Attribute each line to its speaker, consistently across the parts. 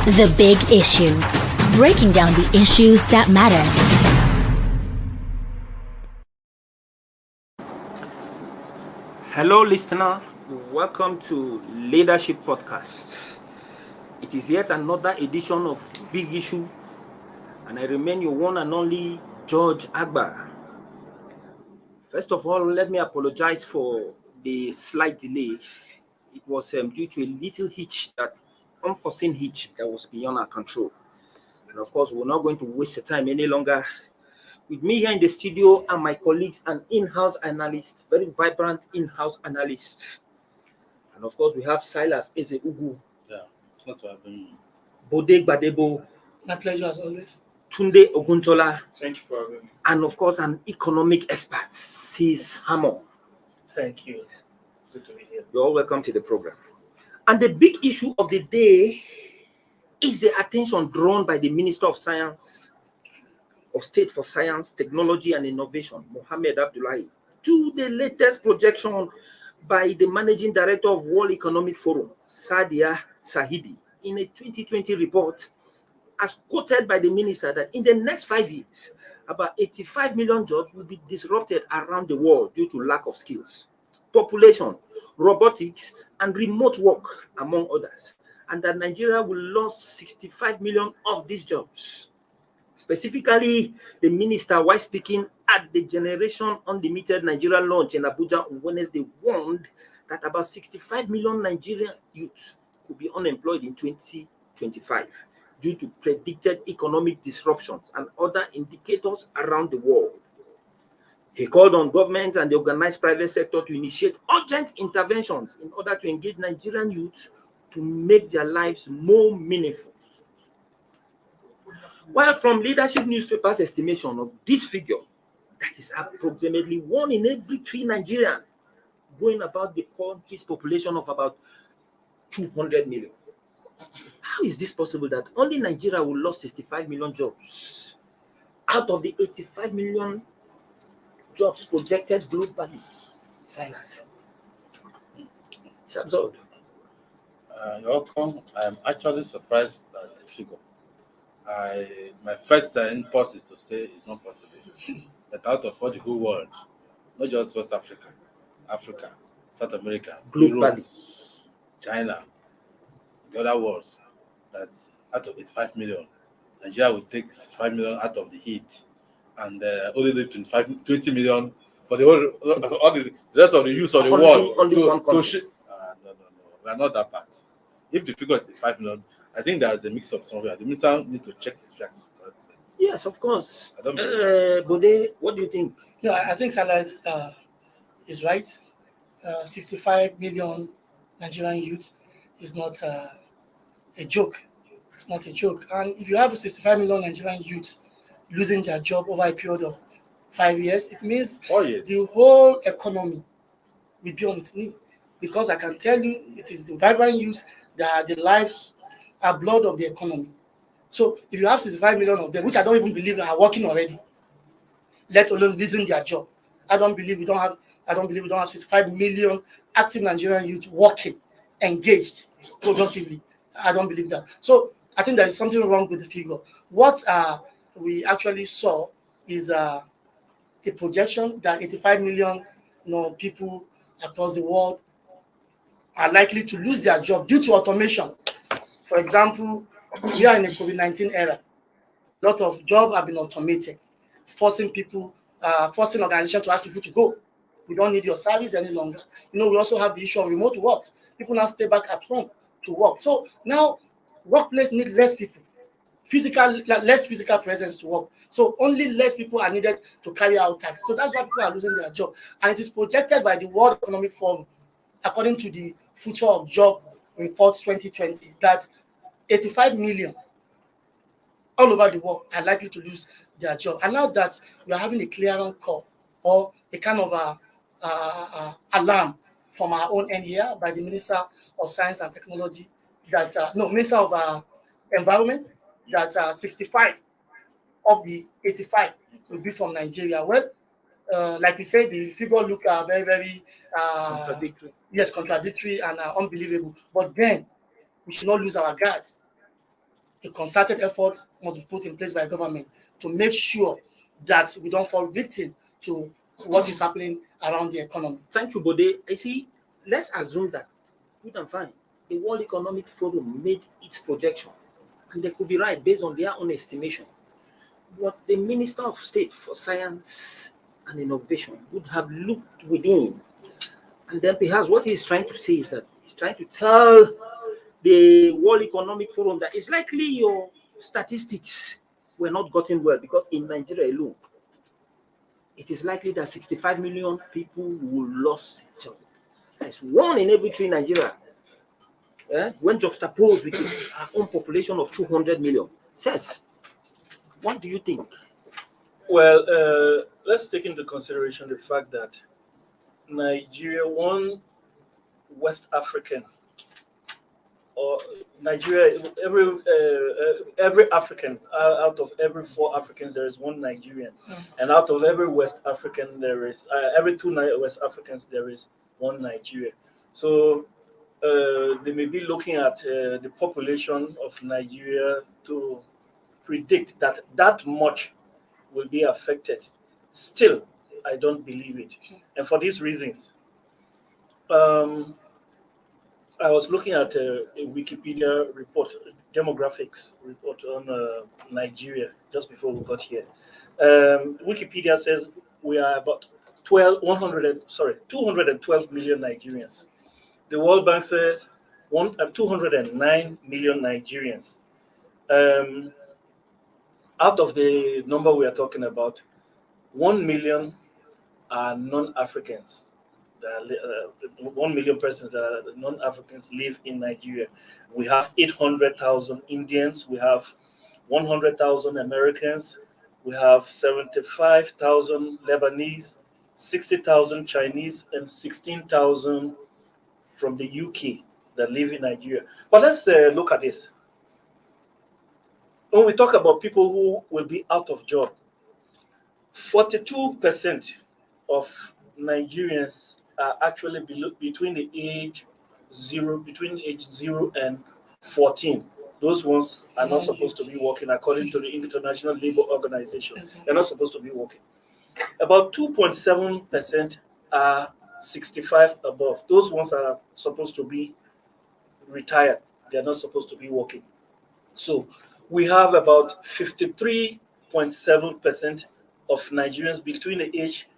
Speaker 1: The Big Issue. Breaking down the issues that matter.
Speaker 2: Hello, listener. Welcome to Leadership Podcast. It is yet another edition of Big Issue, and I remain your one and only George Agba. First of all, let me apologize for the slight delay. It was due to a little unforeseen hitch that was beyond our control. And of course, we're not going to waste the time any longer. With me here in the studio are my colleagues and in-house analysts, very vibrant in-house analysts. And of course, we have Silas Eze Ugu.
Speaker 3: Yeah, that's what happened.
Speaker 2: Bode Gbadebo.
Speaker 4: My pleasure as always.
Speaker 2: Tunde Oguntola.
Speaker 5: Thank you for having me.
Speaker 2: And of course, an economic expert, Sis Hammer.
Speaker 5: Thank you. Good to be here.
Speaker 2: You're all welcome to the program. And the big issue of the day is the attention drawn by the Minister of State for Science, Technology and Innovation, Mohammed Abdullahi, to the latest projection by the Managing Director of World Economic Forum, Saadia Zahidi, in a 2020 report, as quoted by the minister, that in the next 5 years, about 85 million jobs will be disrupted around the world due to lack of skills, population, robotics, and remote work, among others, and that Nigeria will lose 65 million of these jobs. Specifically, the minister, while speaking at the Generation Unlimited Nigeria launch in Abuja on Wednesday, warned that about 65 million Nigerian youths could be unemployed in 2025 due to predicted economic disruptions and other indicators around the world. He called on government and the organized private sector to initiate urgent interventions in order to engage Nigerian youth to make their lives more meaningful. While from Leadership newspaper's estimation of this figure, that is approximately 1 in every 3 Nigerians, going about the country's population of about 200 million. How is this possible that only Nigeria will lose 65 million jobs out of the 85 million jobs projected globally? Silas. It's absurd.
Speaker 3: You're welcome. I'm actually surprised at the figure. My first impulse is to say it's not possible that out of all the whole world, not just West Africa, South America,
Speaker 2: globally,
Speaker 3: Europe, China, the other worlds, that out of 85 million, Nigeria will take 65 million out of the heat and only leave 20 million for the whole, all the rest of the youth of the world.
Speaker 2: No,
Speaker 3: we are not that bad. If the figure is 5 million, I think there's a mix up somewhere. The minister needs to check his facts correctly.
Speaker 2: Yes, of course.
Speaker 3: I don't believe
Speaker 2: Bode, what do you think?
Speaker 4: No, I think Salah is right. 65 million Nigerian youth is not a joke. It's not a joke. And if you have 65 million Nigerian youth losing their job over a period of 5 years, it means
Speaker 3: 4 years.
Speaker 4: The whole economy will be on its knee. Because I can tell you, it is the vibrant youth that are the lives are blood of the economy. So if you have 65 million of them, which I don't even believe are working already, let alone losing their job, I don't believe we don't have 65 million active Nigerian youth working, engaged productively. I don't believe that. So I think there is something wrong with the figure. What we actually saw is a projection that 85 million people across the world are likely to lose their job due to automation. For example, we are in a COVID-19 era. A lot of jobs have been automated, forcing organizations to ask people to go. We don't need your service any longer. We also have the issue of remote work. People now stay back at home to work. So now workplace need less people, less physical presence to work. So only less people are needed to carry out tasks. So that's why people are losing their job. And it is projected by the World Economic Forum, according to the Future of Job Report 2020, that 85 million all over the world are likely to lose their job. And now that we are having a clearing call or a kind of alarm from our own end here by the Minister of Science and Technology, Minister of Environment, that 65 of the 85 will be from Nigeria. Well, like we said, the figure look very, very
Speaker 2: Contradictory.
Speaker 4: Yes, contradictory and unbelievable. But then we should not lose our guard. a concerted effort must be put in place by government to make sure that we don't fall victim to what is happening around the economy.
Speaker 2: Thank you, Bode. I see. Let's assume that, good and fine, the World Economic Forum made its projection, and they could be right based on their own estimation. What the Minister of State for Science and Innovation would have looked within, and then perhaps what he's trying to say is that he's trying to tell the World Economic Forum that it's likely your statistics were not gotten well, because in Nigeria alone, it is likely that 65 million people will lost job. That's one in every three in Nigeria. When juxtaposed with our own population of 200 million. Says, what do you think?
Speaker 5: Well, let's take into consideration the fact that Nigeria, one West African, or Nigeria, every African, out of every 4 Africans, there is one Nigerian, and out of every West African, there is every 2 West Africans, there is one Nigeria. So they may be looking at the population of Nigeria to predict that that much will be affected. Still, I don't believe it, and for these reasons. I was looking at a Wikipedia report, demographics report on Nigeria just before we got here. Wikipedia says we are about 212 million Nigerians. The World Bank says 209 million Nigerians. Out of the number we are talking about, 1 million are non-Africans. 1 million persons that are non-Africans live in Nigeria. We have 800,000 Indians. We have 100,000 Americans. We have 75,000 Lebanese, 60,000 Chinese, and 16,000 from the UK that live in Nigeria. But let's look at this. When we talk about people who will be out of job, 42% of Nigerians are actually between age 0 and 14. Those ones are not supposed to be working according to the International Labour Organization. They're not supposed to be working. About 2.7% are 65 above. Those ones are supposed to be retired. They're not supposed to be working. So we have about 53.7% of Nigerians between the age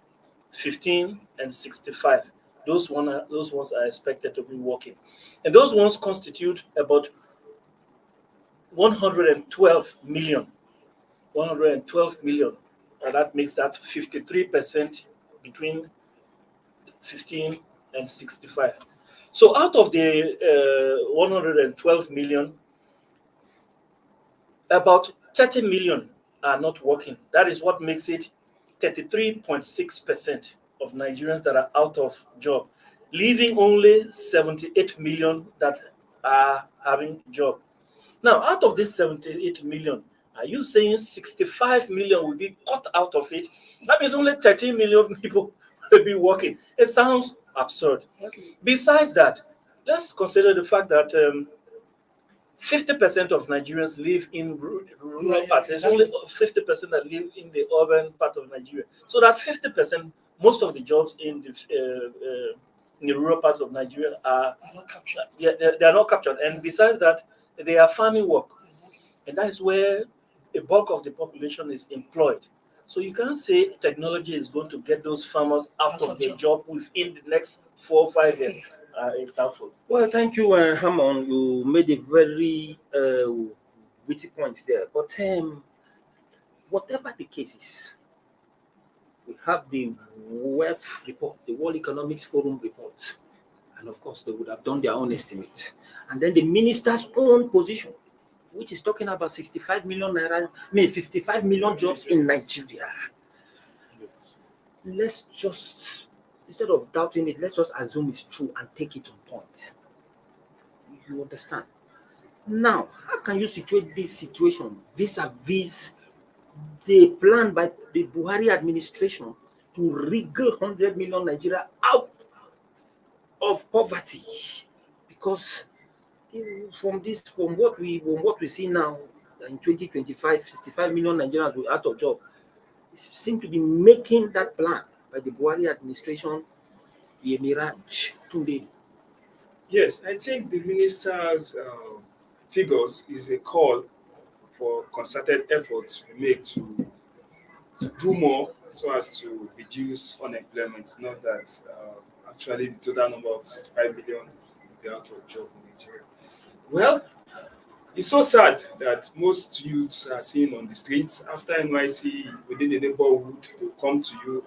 Speaker 5: 15 and 65. Those ones are expected to be working, and those ones constitute about 112 million. 112 million, and that makes that 53% between 15 and 65. So out of the 112 million, about 30 million are not working. That is what makes it 33.6% of Nigerians that are out of job, leaving only 78 million that are having job. Now, out of this 78 million, are you saying 65 million will be cut out of it? That means only 13 million people will be working. It sounds absurd.
Speaker 4: Exactly.
Speaker 5: Besides that, let's consider the fact that 50% of Nigerians live in rural parts. There's only 50% that live in the urban part of Nigeria. So that 50%, most of the jobs in the rural parts of Nigeria are
Speaker 4: not captured.
Speaker 5: Yeah, they are not captured. And besides that, they are farming work.
Speaker 4: Exactly.
Speaker 5: And that is where a bulk of the population is employed. So you can't say technology is going to get those farmers out of their job within the next 4 or 5 years. It's doubtful.
Speaker 2: Well, thank you, Hammond. You made a very witty point there. But whatever the case is, we have the WEF report, the World Economics Forum report. And of course, they would have done their own estimate. And then the minister's own position, which is talking about 65 million naira, 55 million jobs in Nigeria. Let's just, instead of doubting it, let's just assume it's true and take it on point. You understand? Now, how can you situate this situation vis-a-vis the plan by the Buhari administration to wriggle 100 million Nigeria out of poverty? Because from what we see now in 2025, 65 million Nigerians will out of job. It seem to be making that plan by the Buhari administration be a mirage. Tunde.
Speaker 6: Yes, I think the minister's figures is a call for concerted efforts to make to do more so as to reduce unemployment. Not that actually the total number of 65 million will be out of job in Nigeria. Well, it's so sad that most youths are seen on the streets after NYC within the neighborhood to come to you.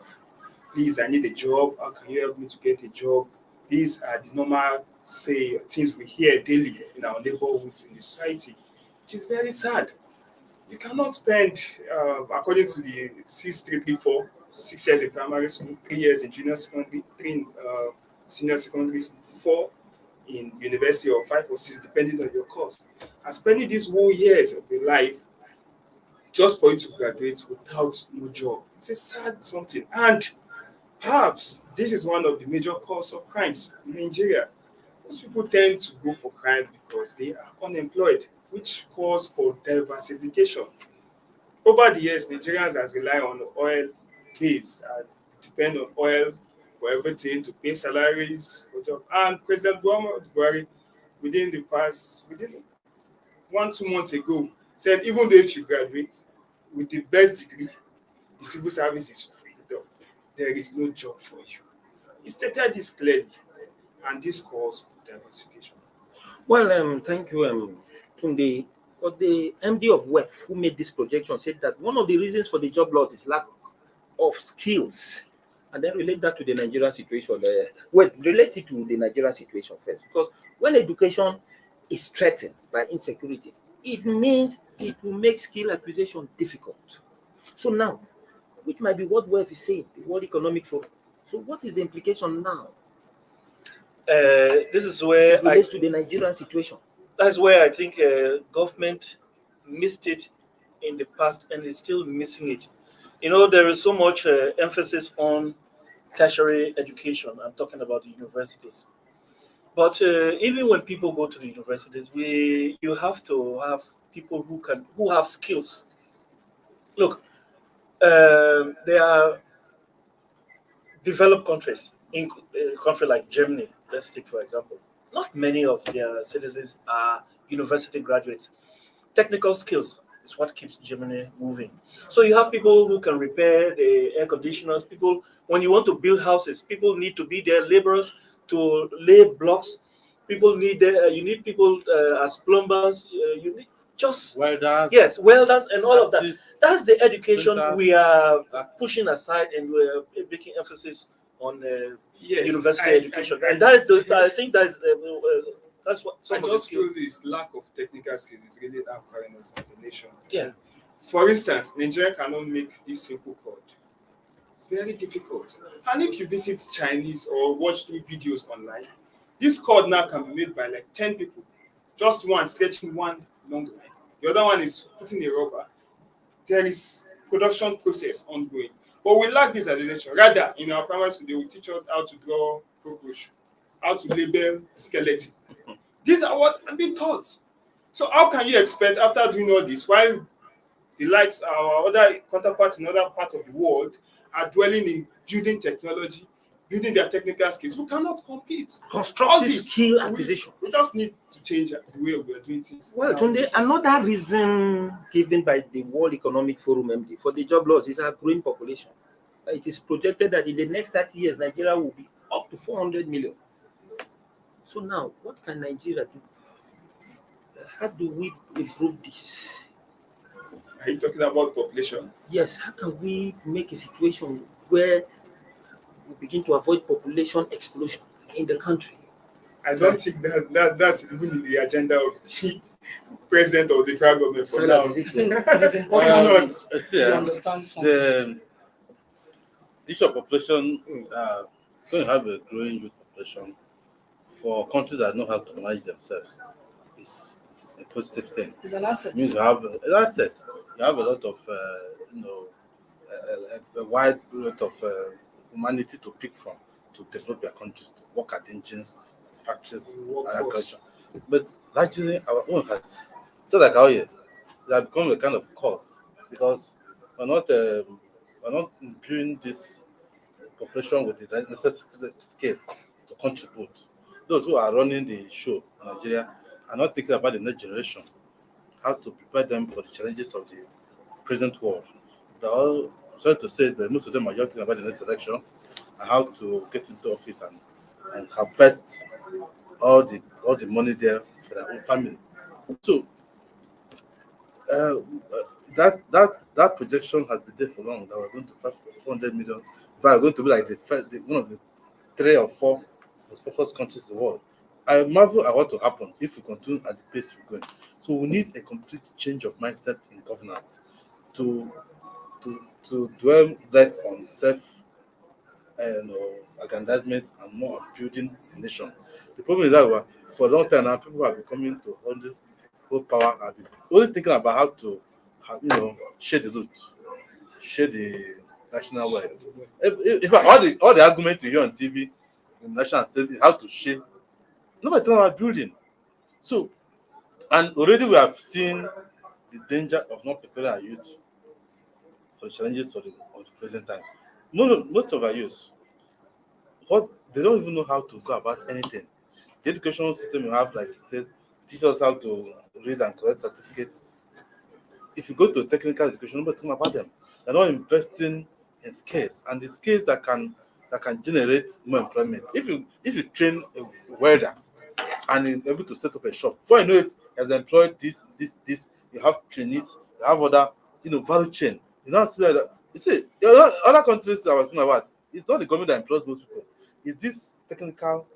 Speaker 6: Please, I need a job. How can you help me to get a job? These are the normal things we hear daily in our neighborhoods in the society, which is very sad. You cannot spend, according to the 6334, 6 years in primary school, 3 years in junior secondary, 3 in senior secondary school, 4 in university, or 5 or 6, depending on your course. And spending these whole years of your life just for you to graduate without no job. It's a sad something. And perhaps this is one of the major causes of crimes in Nigeria. Most people tend to go for crime because they are unemployed, which calls for diversification. Over the years, Nigerians has relied on oil base and depend on oil for everything, to pay salaries, for job. And President Muhammad Abdullahi, within 1-2 months ago, said even though if you graduate with the best degree, the civil service is free. There is no job for you. He stated this clearly, and this calls for diversification.
Speaker 2: Well, thank you, Tunde. But the MD of WEF, who made this projection, said that one of the reasons for the job loss is lack of skills. And then relate that to the Nigerian situation. Relate it to the Nigerian situation first. Because when education is threatened by insecurity, it means it will make skill acquisition difficult. So now, which might be what WEF is saying, the World Economic Forum. So what is the implication now?
Speaker 5: This is where
Speaker 2: it relates to the Nigerian situation.
Speaker 5: That's where I think government missed it in the past and is still missing it. You know, there is so much emphasis on tertiary education. I'm talking about the universities. But even when people go to the universities, you have to have people who have skills. Look, there are developed countries, in a country like Germany, let's take for example. Not many of their citizens are university graduates. Technical skills is what keeps Germany moving. So you have people who can repair the air conditioners. People, when you want to build houses, people need to be there, laborers to lay blocks. People need you need people as plumbers. You need just
Speaker 3: welders.
Speaker 5: Yes, welders and all of that. That's the education
Speaker 3: printers,
Speaker 5: we are pushing aside, and we're making emphasis on university education. And that is I think that's what
Speaker 6: I just feel this lack of technical skills is really hampering us as a nation.
Speaker 5: Yeah.
Speaker 6: For instance, Nigeria cannot make this simple code. It's very difficult. And if you visit Chinese or watch 3 videos online, this code now can be made by like 10 people. Just one stretching one long line. The other one is putting a rubber. There is production process ongoing. But we lack this as a nation. Rather, in our primary school, they will teach us how to draw cockroach, how to label skeleton. These are what have been taught. So how can you expect, after doing all this, while the likes our other counterparts in other parts of the world are dwelling in building technology, building their technical skills, we cannot compete.
Speaker 2: Constructive skill acquisition.
Speaker 6: We just need to change the way we are doing things.
Speaker 2: Well, Tunde, another reason given by the World Economic Forum MD for the job loss is our growing population. It is projected that in the next 30 years, Nigeria will be up to 400 million. So now, what can Nigeria do? How do we improve this?
Speaker 6: Are you talking about population?
Speaker 2: Yes, how can we make a situation where we begin to avoid population explosion in the country?
Speaker 6: I don't think that's even in the agenda of the president or the federal government for now.
Speaker 4: It is important to understand something.
Speaker 3: The issue of population, going to have a growing youth population for countries that know how to manage themselves is a positive thing.
Speaker 4: It's an asset.
Speaker 3: It means you have an asset. You have a lot of, a wide range of humanity to pick from to develop your countries, to work at engines, factories, agriculture. But largely our own has, just like how they have become a kind of cause because we're not imbuing this population with the necessary skills to contribute. Those who are running the show in Nigeria are not thinking about the next generation, how to prepare them for the challenges of the present world. They're all sorry to say, but most of them are just thinking about the next election and how to get into office and harvest all the money there for their own family. So uh, that projection has been there for long that we're going to have 400 million. But we're going to be like one of the 3 or 4 most populous countries in the world. I marvel at what will happen if we continue at the pace we're going. So we need a complete change of mindset in governance to to dwell less on self aggrandizement and more on building the nation. The problem is that for a long time now, people are becoming to hold power and be only thinking about how to share the loot, share the national wealth. In fact, all the arguments you hear on TV in national assembly how to share. Nobody talking about building. So, and already we have seen the danger of not preparing our youth for the challenges of the present time. Most of our youth, what they don't even know how to go about anything. The educational system you have, like you said, teach us how to read and collect certificates. If you go to technical education, nobody talking about them. They're not investing in skills and the skills that can generate more employment. If you train a welder and is able to set up a shop, before you know it, he has employed this. You have trainees, you have other value chain. You know see that you see other countries I was talking about. It's not the government that employs those people. It's this technical,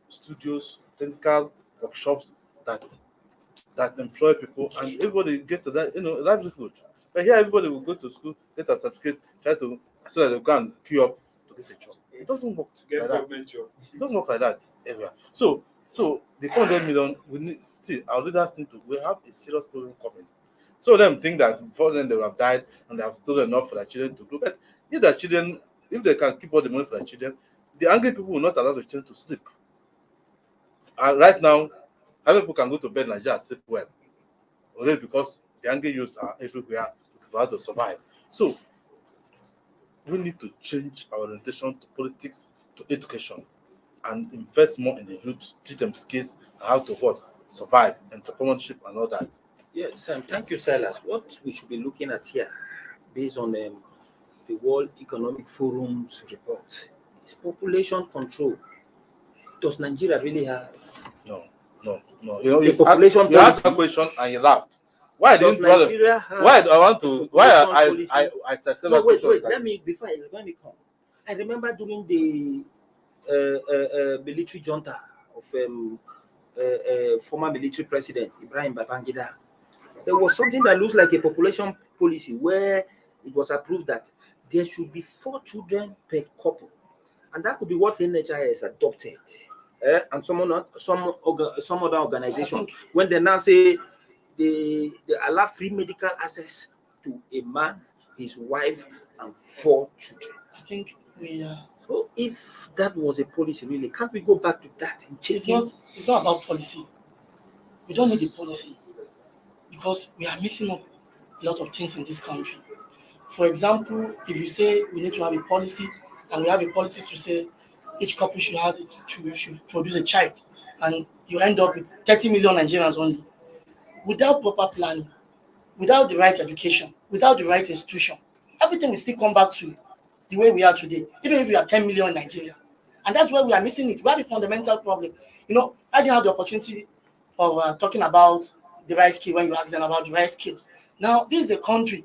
Speaker 3: studios, technical workshops that employ people, and everybody gets that livelihood. But here, everybody will go to school, get a certificate, try to so that they can queue up to get a job. It doesn't work
Speaker 6: To get
Speaker 3: like that.
Speaker 6: government job.
Speaker 3: It doesn't work like that everywhere. So the 400 million, we need see our leaders need to. We have a serious problem coming. Some of them think that before then they will have died and they have stolen enough for their children to grow. But if their children, if they can keep all the money for their children, the angry people will not allow the children to sleep. Right now, other people can go to bed in Nigeria and sleep well, already because the angry youths are everywhere for how to survive. So we need to change our orientation to politics, to education, and invest more in the youth, teach them skills and how to survive, entrepreneurship and all that.
Speaker 2: Yes, thank you, Silas. What we should be looking at here, based on the World Economic Forum's report, is population control. Does Nigeria really have
Speaker 3: No.
Speaker 2: the population
Speaker 3: you asked that
Speaker 2: policy?
Speaker 3: question and you laughed. Why
Speaker 2: Does
Speaker 3: didn't you
Speaker 2: Nigeria have
Speaker 3: why do I want to why
Speaker 2: population policy?
Speaker 3: I said
Speaker 2: No,
Speaker 3: that
Speaker 2: wait,
Speaker 3: question
Speaker 2: let
Speaker 3: exactly.
Speaker 2: me come. I remember during the military junta of former military president Ibrahim Babangida, there was something that looks like a population policy where it was approved that there should be 4 children per couple, and that could be what NHI has adopted. And some other organization, when they now say they allow free medical access to a man, his wife, and 4 children.
Speaker 4: I think we
Speaker 2: So if that was a policy, really, can't we go back to that in checking?
Speaker 4: it's not about policy. We don't need a policy because we are mixing up a lot of things in this country. For example, if you say we need to have a policy and we have a policy to say each couple should produce a child, and you end up with 30 million Nigerians only, without proper planning, without the right education, without the right institution, everything will still come back to the way we are today, even if we are 10 million in Nigeria. And that's where we are missing it. We have a fundamental problem. I didn't have the opportunity of talking about the right skill when you ask them about the right skills. Now, this is a country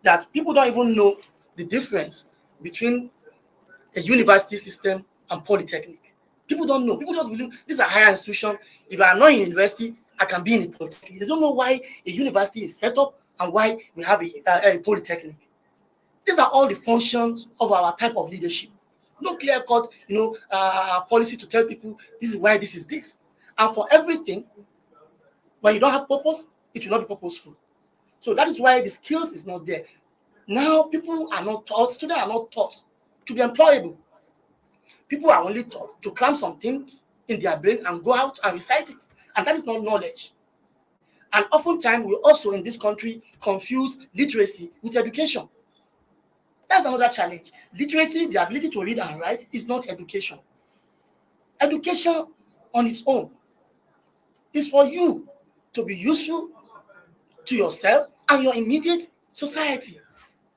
Speaker 4: that people don't even know the difference between a university system and polytechnic. People don't know. People just believe this is a higher institution. If I'm not in university, I can be in a polytechnic. They don't know why a university is set up and why we have a polytechnic. These are all the functions of our type of leadership. No clear-cut, policy to tell people this is why this is this. And for everything, when you don't have purpose, it will not be purposeful. So that is why the skills is not there. Now people are not taught, students are not taught to be employable. People are only taught to cram some things in their brain and go out and recite it. And that is not knowledge. And oftentimes, we also in this country confuse literacy with education. That's another challenge. Literacy, the ability to read and write, is not education. Education on its own is for you to be useful to yourself and your immediate society.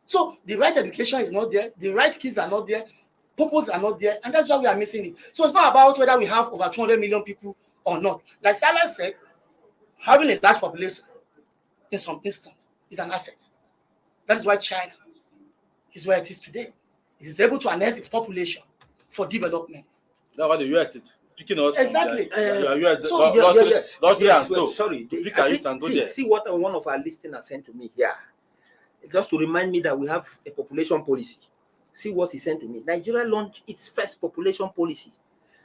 Speaker 4: So the right education is not there, the right skills are not there, purpose are not there, and that's why we are missing it. So it's not about whether we have over 200 million people or not. Like Salah said, having a large population in some instance is an asset. That is why China is where it is today. It is able to harness its population for development.
Speaker 3: That's why the US is picking us.
Speaker 4: Exactly.
Speaker 2: See what one of our listeners sent to me here. Just to remind me that we have a population policy. See what he sent to me. Nigeria launched its first population policy,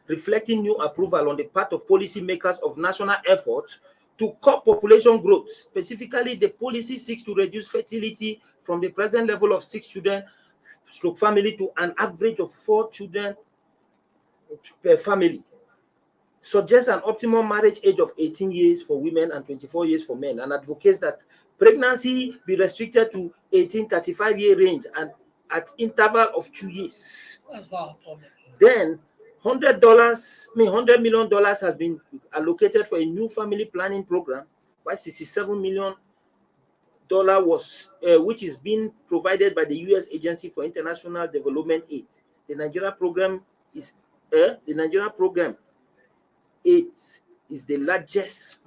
Speaker 2: reflecting new approval on the part of policymakers of national effort to curb population growth. Specifically, the policy seeks to reduce fertility from the present level of 6 children stroke family to an average of 4 children per family. Suggests an optimal marriage age of 18 years for women and 24 years for men, and advocates that pregnancy be restricted to 18-35-year range and at interval of 2 years.
Speaker 4: That's not a problem.
Speaker 2: Then $100 million has been allocated for a new family planning program, while $67 million was which is being provided by the U.S. Agency for International Development Aid. The Nigeria program is the largest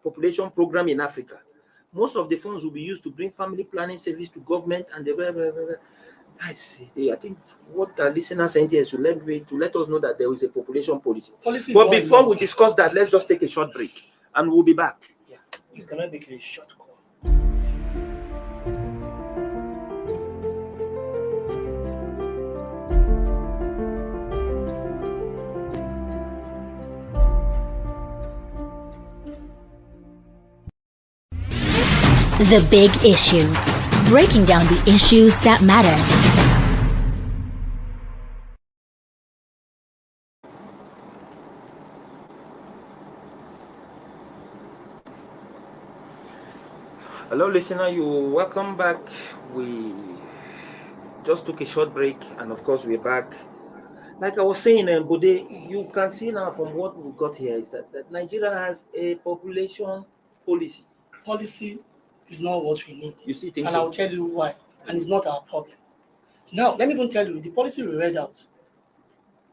Speaker 2: population program in Africa. Most of the funds will be used to bring family planning service to government and the I see. I think what our listeners sent here is to let us know that there is a population policy. But before we discuss that, let's just take a short break and we'll be back.
Speaker 5: Yeah, it's gonna make a short call.
Speaker 1: The Big Issue. Breaking down the issues that matter.
Speaker 2: Hello, listener. You're welcome back. We just took a short break, and of course, we're back. Like I was saying, Bode, you can see now from what we got here is that Nigeria has a population policy.
Speaker 4: Policy is not what we need.
Speaker 2: You still think
Speaker 4: and
Speaker 2: so?
Speaker 4: I'll tell you why. And it's not our problem. Now, let me even tell you, the policy we read out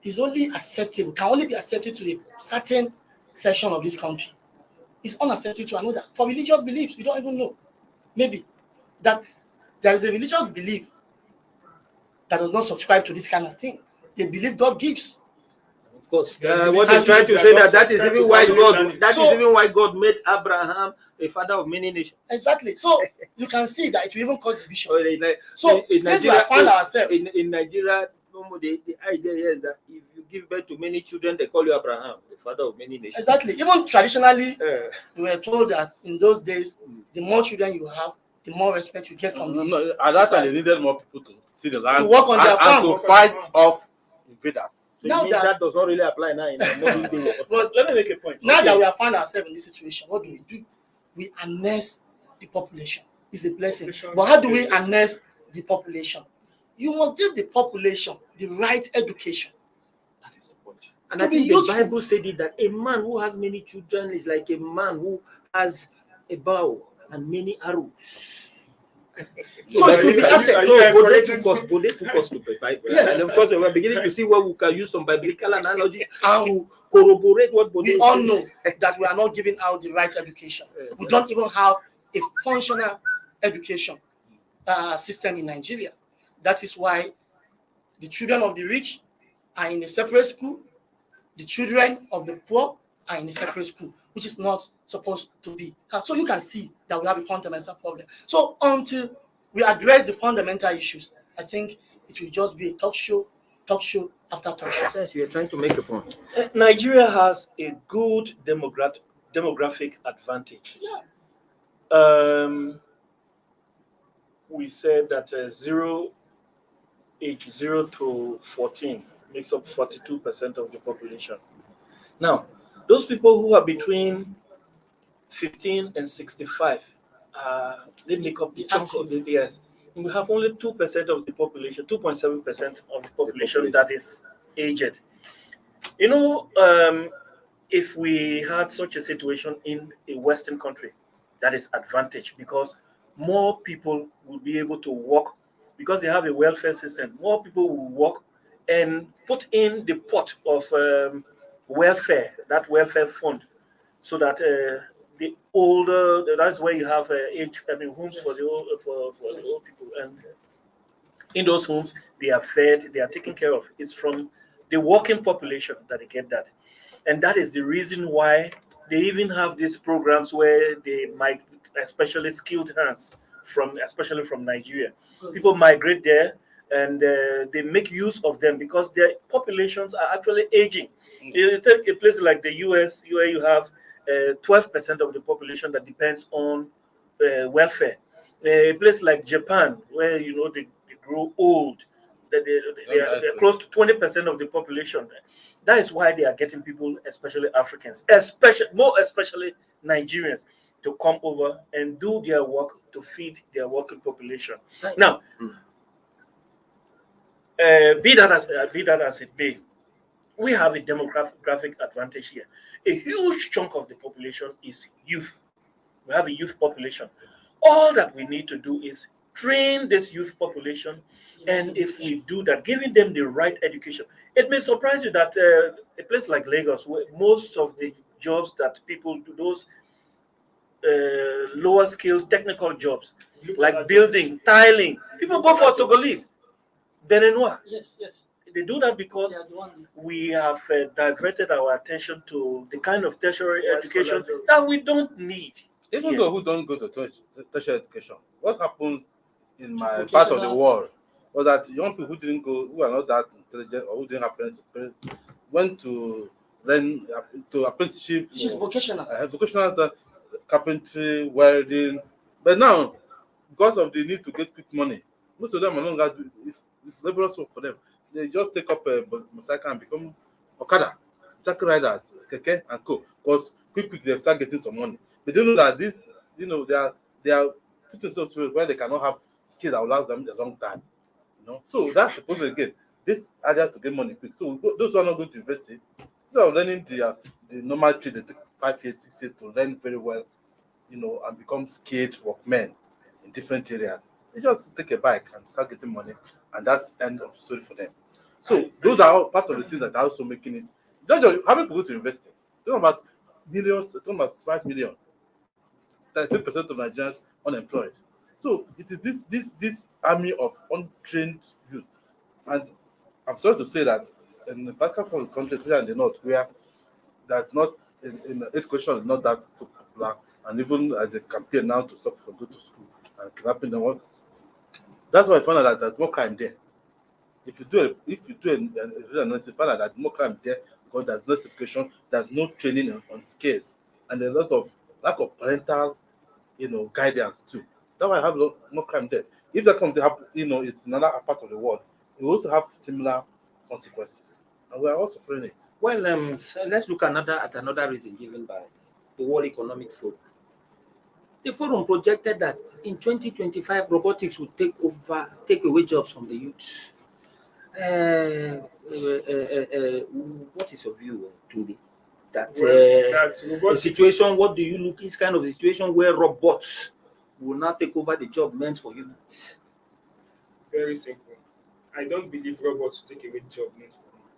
Speaker 4: is only acceptable, can only be accepted to a certain section of this country. It's unacceptable to another. For religious beliefs, we don't even know. Maybe that there is a religious belief that does not subscribe to this kind of thing. They believe God gives.
Speaker 2: Of course. What he's trying to say that is even why God made Abraham a father of many nations.
Speaker 4: Exactly. So you can see that it will even cause division. So since we have found ourselves
Speaker 2: in Nigeria, the idea is that if you give birth to many children, they call you Abraham, the father of many nations.
Speaker 4: Exactly. Even traditionally, we were told that in those days, the more children you have, the more respect you get from them.
Speaker 3: At that time, they needed more people to see the land
Speaker 4: to work on their farm
Speaker 3: and to fight off invaders.
Speaker 2: So now that does not really apply now in the modern day.
Speaker 5: But let me make a point.
Speaker 4: Now that we have found ourselves in this situation, what do? We harness the population. It's a blessing. But how do we harness the population? You must give the population the right education.
Speaker 5: That is the point.
Speaker 2: And I think the Bible said it that a man who has many children is like a man who has a bow and many arrows.
Speaker 4: So it could be asset.
Speaker 2: So Bode took us to the Bible.
Speaker 4: Yes.
Speaker 2: And of course, we're beginning to see where we can use some biblical analogy to corroborate what Bode
Speaker 4: we
Speaker 2: is
Speaker 4: all
Speaker 2: saying.
Speaker 4: know that we are not giving out the right education. We don't even have a functional education system in Nigeria. That is why the children of the rich are in a separate school. The children of the poor are in a separate school, which is not supposed to be. So you can see that we have a fundamental problem. So until we address the fundamental issues, I think it will just be a talk show after talk show.
Speaker 2: Yes, you're trying to make a point.
Speaker 5: Nigeria has a good demographic advantage.
Speaker 4: Yeah.
Speaker 5: We said that age 0 to 14 makes up 42% of the population. Now, Those people who are between 15 and 65, they make up the chunk of the yes. We have only 2% of the population, 2.7% of the population that is aged. You know, if we had such a situation in a Western country, that is advantage because more people will be able to work because they have a welfare system. More people will work and put in the pot of welfare, that welfare fund, so that the older, that's where you have homes for the old, for the old people, and in those homes they are fed, they are taken care of. It's from the working population that they get that, and that is the reason why they even have these programs where they might, especially skilled hands from, especially from Nigeria, people migrate there and they make use of them because their populations are actually aging. You take a place like the US, where you have 12% of the population that depends on welfare. A place like Japan, where you know they grow old, they're close to 20% of the population. That is why they are getting people, especially Africans, especially Nigerians, to come over and do their work to feed their working population. Now, be that as it may, we have a demographic advantage here. A huge chunk of the population is youth. We have a youth population. All that we need to do is train this youth population, and if we do that, giving them the right education, it may surprise you that a place like Lagos, where most of the jobs that people do, those lower skilled technical jobs like building, tiling, people go for Togolese, Beninois.
Speaker 4: Yes, yes.
Speaker 5: They do that because we have diverted our attention to the kind of tertiary education that we don't need.
Speaker 3: Even though who don't go to tertiary education, what happened in my part of the world was that young people who didn't go, who are not that intelligent or who didn't have parents to pay, went to learn to apprenticeship.
Speaker 4: Which is vocational.
Speaker 3: Vocational carpentry, welding. But now, because of the need to get quick money, most of them are no longer it's laborious work for them. They just take up a motorcycle and become Okada, taxi riders, keke and co. Because quick they start getting some money. They don't know that this, you know, they are put in such where they cannot have skills that will last them a long time. You know, so that's the problem again. This idea to get money quick. So those who are not going to invest in, instead of learning the normal trade, they take 5 years, 6 years to learn very well, you know, and become skilled workmen in different areas. They just take a bike and start getting money, and that's the end of the story for them. So those are all part of the things that are also making it. How many people to invest in? Talking about millions, talking about 5 million. 33% of Nigerians unemployed. So it is this army of untrained youth. And I'm sorry to say that in the back of the country, especially in the north, where that's not in education is not that so popular, and even as a campaign now to stop from going to school and kidnapping them, that's why I found out that there's more crime there. If you do an analysis, find out that more crime there because there's no education, there's no training on skills, and a lot of lack of parental, guidance too. That's why I have more crime there. If that comes to happen, it's another part of the world, it will also have similar consequences, and we are also suffering it.
Speaker 2: Well, so let's look at another reason given by the World Economic Forum. The forum projected that in 2025, robotics will take away jobs from the youth. What is your view, Tunde? That a situation, what do you look? Is kind of a situation where robots will not take over the job meant for humans.
Speaker 6: Very simple. I don't believe robots will take away the job meant for humans.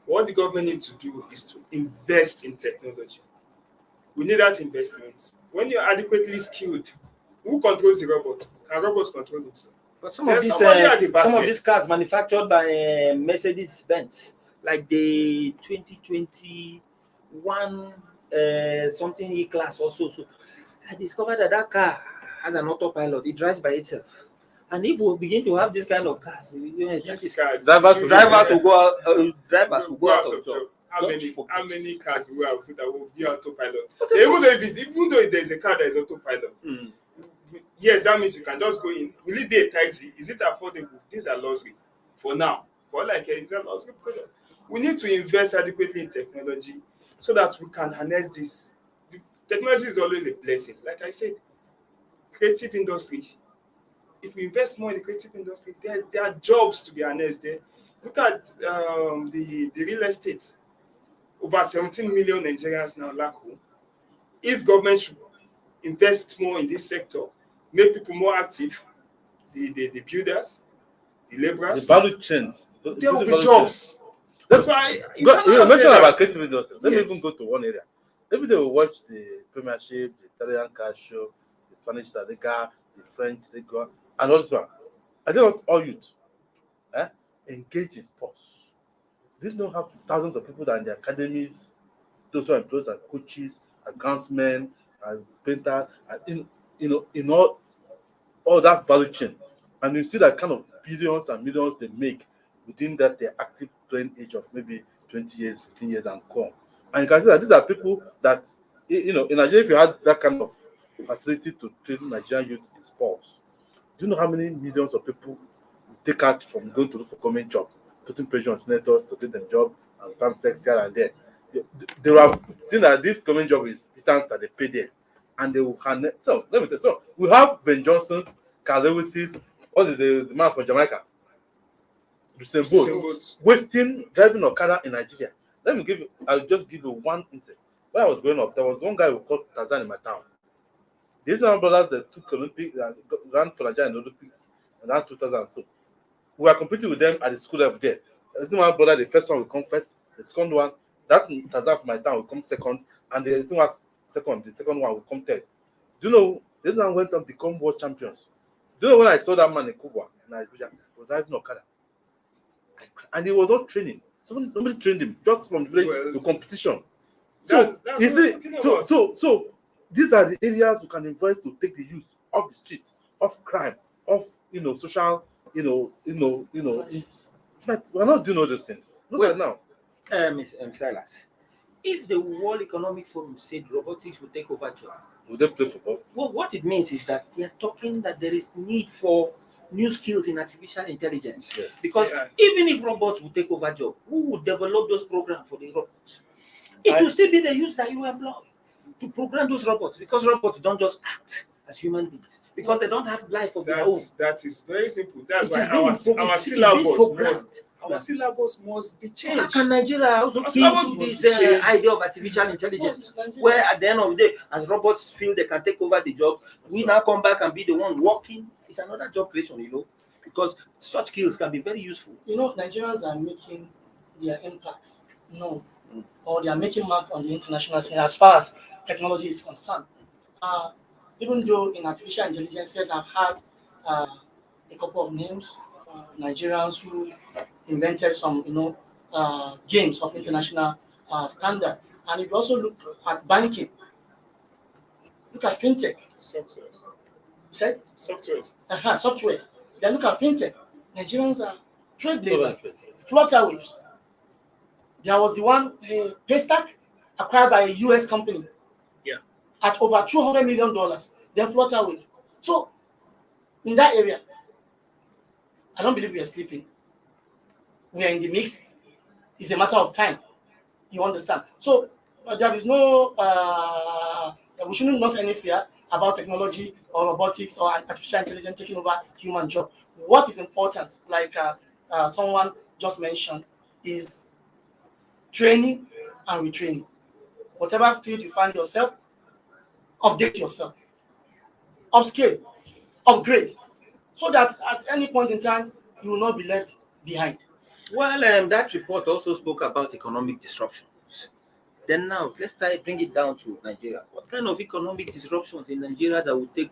Speaker 6: What the government needs to do is to invest in technology. We need that investment. When you're adequately skilled, who controls the robot? Can robots control themselves?
Speaker 2: But some of these cars manufactured by Mercedes-Benz, like the 2021 something E-Class also. So I discovered that car has an autopilot. It drives by itself. And if we begin to have this kind of cars, drivers will go out of job.
Speaker 6: How many cars will have that will be autopilot? Even though there's a car that is autopilot, yes, that means you can just go in. Will it be a taxi? Is it affordable? These are luxury for now. For like it's a luxury product. We need to invest adequately in technology so that we can harness this. The technology is always a blessing. Like I said, creative industry. If we invest more in the creative industry, there are jobs to be harnessed there. Look at the real estate. Over 17 million Nigerians now lack home. If government should invest more in this sector, make people more active, the builders, the laborers,
Speaker 3: The value chain.
Speaker 6: there will be jobs.
Speaker 3: That's
Speaker 6: why you
Speaker 3: you
Speaker 6: cannot say
Speaker 3: mentioned
Speaker 6: that.
Speaker 3: about creative industry. Let me
Speaker 6: Yes.
Speaker 3: even go to one area. Every day we watch the Premiership, the Italian car show, the Spanish La Liga, the French Liga, and all this one. I think not all youth engage in sports. They don't have thousands of people that are in the academies, those who are employed as coaches, as groundsmen, as painters, and in all that value chain. And you see that kind of billions and millions they make within that their active playing age of maybe 20 years, 15 years, and co. And you can see that these are people that, in Nigeria, if you had that kind of facility to train Nigerian youth in sports, do you know how many millions of people take out from going to look for government job, putting pressure on senators to get them job and prime sex here and there? They will have seen that this government job is pittance that they pay there, and they will harness. So let me tell you. So we have Ben Johnson's, Carl Lewis's, what is the man from Jamaica? Usain Bolt, wasting driving Okada in Nigeria. I'll just give you one instance. When I was growing up, there was one guy who called Tarzan in my town. These are brothers that took Olympics, ran for Nigeria in the Olympics around 2000. So we were competing with them at the school level there. This one brother, the first one will come first, the second one, that Tarzan from my town will come second, and the second one will come third. Do you know, this one went on to become world champions. Do you know when I saw that man in Kubwa, Nigeria, he was driving Okada? And he was not training. Somebody trained him just from the competition. So so these are the areas we can invest to take the youth off the streets, off crime, off social, but we're not doing all those things. Look at now.
Speaker 2: Silas, if the World Economic Forum said robotics will take over jobs,
Speaker 3: Will they play football?
Speaker 2: well, what it means is that they are talking that there is need for new skills in artificial intelligence.
Speaker 3: Yes.
Speaker 2: Because even if robots will take over job, who would develop those programs for the robots? It will still be the use that you employ to program those robots, because robots don't just act as human beings, because they don't have life of their own.
Speaker 6: That is very simple. That's
Speaker 2: It
Speaker 6: why
Speaker 2: is being
Speaker 6: our syllabus must be
Speaker 2: How
Speaker 6: changed.
Speaker 2: can Nigeria also keep
Speaker 6: syllabus
Speaker 2: to
Speaker 6: must
Speaker 2: this
Speaker 6: be changed.
Speaker 2: idea of artificial intelligence, where at the end of the day, as robots feel they can take over the job, we now come back and be the one working? It's another job creation, because such skills can be very useful.
Speaker 4: Nigerians are making their impacts known, or they are making mark on the international scene as far as technology is concerned. Even though in artificial intelligence, I've had a couple of names, Nigerians who invented some, games of international standard. And if you also look at banking, look at fintech.
Speaker 6: Softwares.
Speaker 4: You said?
Speaker 6: Softwares.
Speaker 4: Softwares. Then look at fintech. Nigerians are trailblazers, flutterwaves. There was the one, Paystack, acquired by a US company.
Speaker 5: Yeah.
Speaker 4: At over $200 million. Then flutterwave. So, in that area, I don't believe we are sleeping. We are in the mix. It's a matter of time. You understand? So, there is no, we shouldn't lose any fear about technology or robotics or artificial intelligence taking over human job. What is important, like someone just mentioned, is training and retraining. Whatever field you find yourself, update yourself, upscale, upgrade, so that at any point in time, you will not be left behind.
Speaker 2: Well, that report also spoke about economic disruptions. Then now, let's bring it down to Nigeria. What kind of economic disruptions in Nigeria that would take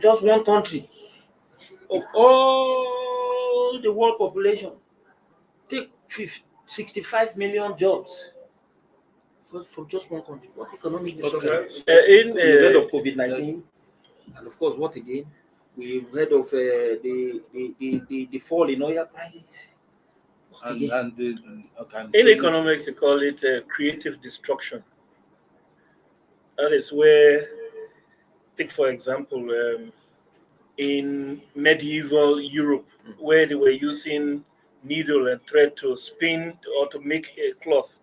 Speaker 2: just one country of all the world population, take 65 million jobs from just one country? What economic disruptions?
Speaker 5: In
Speaker 2: We heard of COVID-19, and of course, what again? We heard of the fall in oil prices.
Speaker 5: In economics, you call it creative destruction. That is where, take for example, in medieval Europe, where they were using needle and thread to spin or to make a cloth.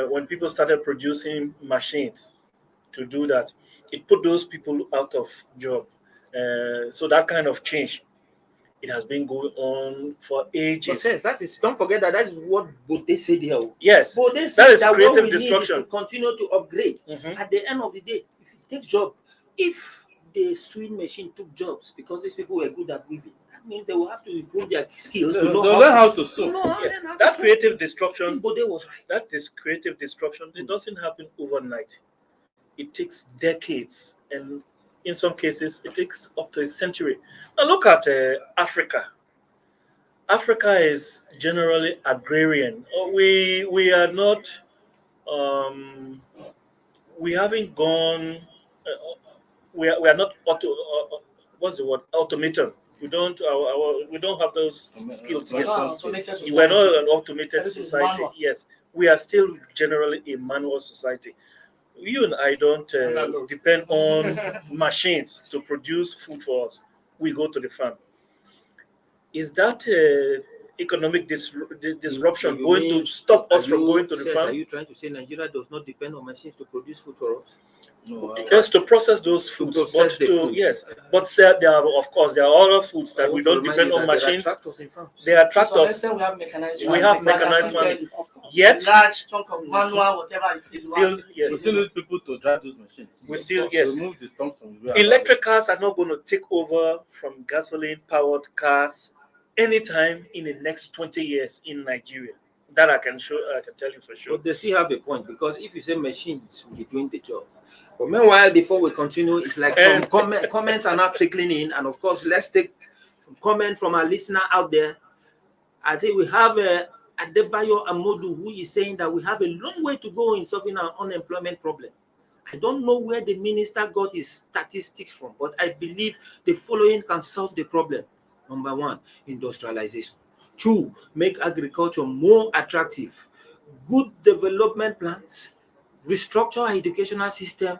Speaker 5: when people started producing machines to do that, it put those people out of job. So that kind of change, it has been going on for
Speaker 2: But
Speaker 5: ages.
Speaker 2: says that is, don't forget that is what Bode said here.
Speaker 5: Yes,
Speaker 2: Bode
Speaker 5: that
Speaker 2: said
Speaker 5: is
Speaker 2: that what
Speaker 5: creative
Speaker 2: we need is to
Speaker 5: destruction.
Speaker 2: continue to upgrade.
Speaker 5: Mhm.
Speaker 2: At the end of the day, if it takes job, if the sewing machine took jobs because these people were good at weaving, that means they will have to improve their skills to know
Speaker 3: They'll learn how to
Speaker 2: to
Speaker 3: sew.
Speaker 2: know how,
Speaker 5: Yeah.
Speaker 2: learn how to
Speaker 5: That
Speaker 2: sew.
Speaker 5: creative
Speaker 2: I
Speaker 5: destruction,
Speaker 2: think Bode was right.
Speaker 5: that is creative destruction. It doesn't happen overnight. It takes decades, and in some cases, it takes up to a century. Now look at Africa. Africa is generally agrarian. We are not. Um, we haven't gone. We are not what's the word? Automaton. We don't have those skills yet.
Speaker 4: Not automated
Speaker 5: We're not
Speaker 4: society.
Speaker 5: an automated
Speaker 4: Everything is
Speaker 5: society.
Speaker 4: manual.
Speaker 5: Yes, we are still generally a manual society. You and I don't
Speaker 6: Analog.
Speaker 5: depend on machines to produce food for us. We go to the farm. Is that economic disruption
Speaker 2: You
Speaker 5: going to
Speaker 2: mean-
Speaker 5: stop us
Speaker 2: Are
Speaker 5: from
Speaker 2: you-
Speaker 5: going to the
Speaker 2: says,
Speaker 5: farm?
Speaker 2: Are you trying to say Nigeria does not depend on machines to produce food for us?
Speaker 3: No,
Speaker 5: Yes, to process those foods,
Speaker 2: process
Speaker 5: but
Speaker 2: the
Speaker 5: to
Speaker 2: food.
Speaker 5: yes, but there are of course there are other foods
Speaker 2: I
Speaker 5: that we
Speaker 2: want to
Speaker 5: don't
Speaker 2: remind
Speaker 5: depend
Speaker 2: you
Speaker 5: on
Speaker 2: that there are
Speaker 5: machines.
Speaker 2: tractors in farms.
Speaker 5: They are
Speaker 4: To some
Speaker 5: tractors.
Speaker 4: extent, we have mechanized
Speaker 5: We
Speaker 4: farming,
Speaker 5: have
Speaker 4: but that's
Speaker 5: mechanized
Speaker 4: still
Speaker 5: farming.
Speaker 4: very
Speaker 5: Yet
Speaker 4: large chunk of manual, whatever is
Speaker 5: it's
Speaker 4: still
Speaker 5: still
Speaker 3: we
Speaker 5: yes,
Speaker 3: still need people to drive those machines.
Speaker 5: we still
Speaker 3: To
Speaker 5: yes.
Speaker 3: remove the stumps from where
Speaker 5: Electric cars are not going to take over from gasoline-powered cars anytime in the next 20 years in Nigeria. That I can tell you for sure.
Speaker 2: But they still have a point, because if you say machines will be doing the job. But meanwhile, before we continue, it's like some comments are now trickling in. And of course, let's take some comment from our listener out there. I think we have Adebayo Amodu, who is saying that we have a long way to go in solving our unemployment problem. I don't know where the minister got his statistics from, but I believe the following can solve the problem. Number one, industrialization. Two, make agriculture more attractive. Good development plans, restructure our educational system,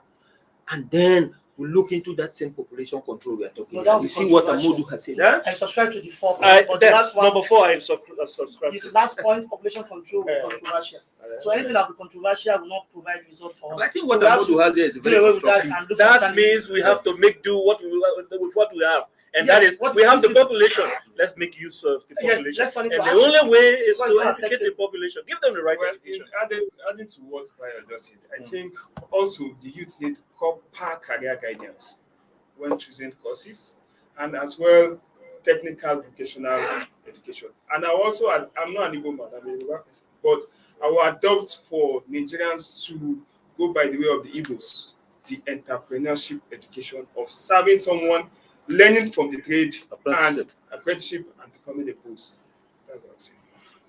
Speaker 2: and then we look into that same population control we are talking
Speaker 4: No, that
Speaker 2: about.
Speaker 4: would
Speaker 2: You
Speaker 4: be
Speaker 2: see what
Speaker 4: controversial.
Speaker 2: Amodu has said. Huh?
Speaker 4: I subscribe to the 4 points, but the
Speaker 5: That's
Speaker 4: last one,
Speaker 5: number 4. I subscribe
Speaker 4: the
Speaker 5: to.
Speaker 4: last point, population control, will be controversial. So anything that will be controversial will not provide result for
Speaker 2: But I
Speaker 4: us.
Speaker 2: think
Speaker 4: So
Speaker 2: what
Speaker 4: we have
Speaker 2: Amodu
Speaker 4: to
Speaker 2: has there is
Speaker 4: do
Speaker 2: very
Speaker 4: away with that
Speaker 2: constructive.
Speaker 4: and look for
Speaker 5: That
Speaker 4: alternatives.
Speaker 5: means we have to make do with what we have, and
Speaker 4: Yes,
Speaker 5: that is
Speaker 4: what
Speaker 5: we
Speaker 4: is
Speaker 5: have the
Speaker 4: missing-
Speaker 5: population. Let's make use of the
Speaker 4: Yes,
Speaker 5: population,
Speaker 4: let's turn it
Speaker 5: and
Speaker 4: to
Speaker 5: the
Speaker 4: asset.
Speaker 5: only way is
Speaker 4: Because
Speaker 5: to
Speaker 4: we are
Speaker 5: educate the
Speaker 4: accepting-
Speaker 5: population, give them the right
Speaker 6: Well,
Speaker 5: education.
Speaker 6: adding to what Bayo just said, I think also the youth need proper career guidance when choosing courses, and as well technical vocational education. And I'm not an Igbo man, I'm a Yoruba person, but I will adopt for Nigerians to go by the way of the Igbos, the entrepreneurship education of serving someone, learning from the trade and apprenticeship and becoming a boss. That's what I'm saying.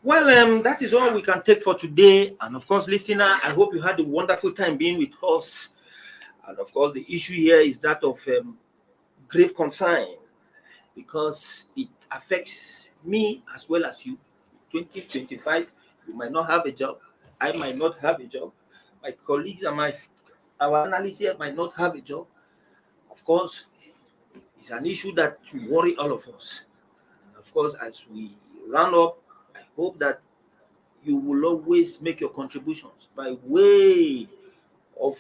Speaker 2: Well, that is all we can take for today. And of course, listener, I hope you had a wonderful time being with us. And of course, the issue here is that of grave concern, because it affects me as well as you. 2025, you might not have a job. I might not have a job. My colleagues and our analysts here might not have a job. Of course, it's an issue that should worry all of us. And of course, as we round up, I hope that you will always make your contributions by way of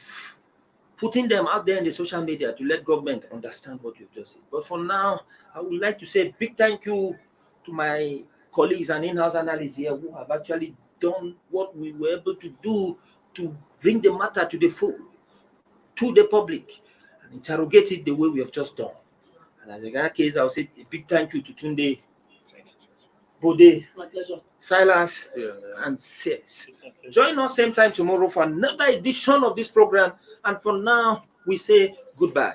Speaker 2: putting them out there in the social media to let government understand what you've just said. But for now, I would like to say a big thank you to my colleagues and in-house analysts here who have actually done what we were able to do to bring the matter to the full, to the public, and interrogate it the way we have just done. And as in that case, I'll say a big thank you to Tunde,
Speaker 6: Thank you, George.
Speaker 2: Bode,
Speaker 4: My pleasure.
Speaker 2: Silas, and Sis. Join us same time tomorrow for another edition of this program. And for now, we say goodbye.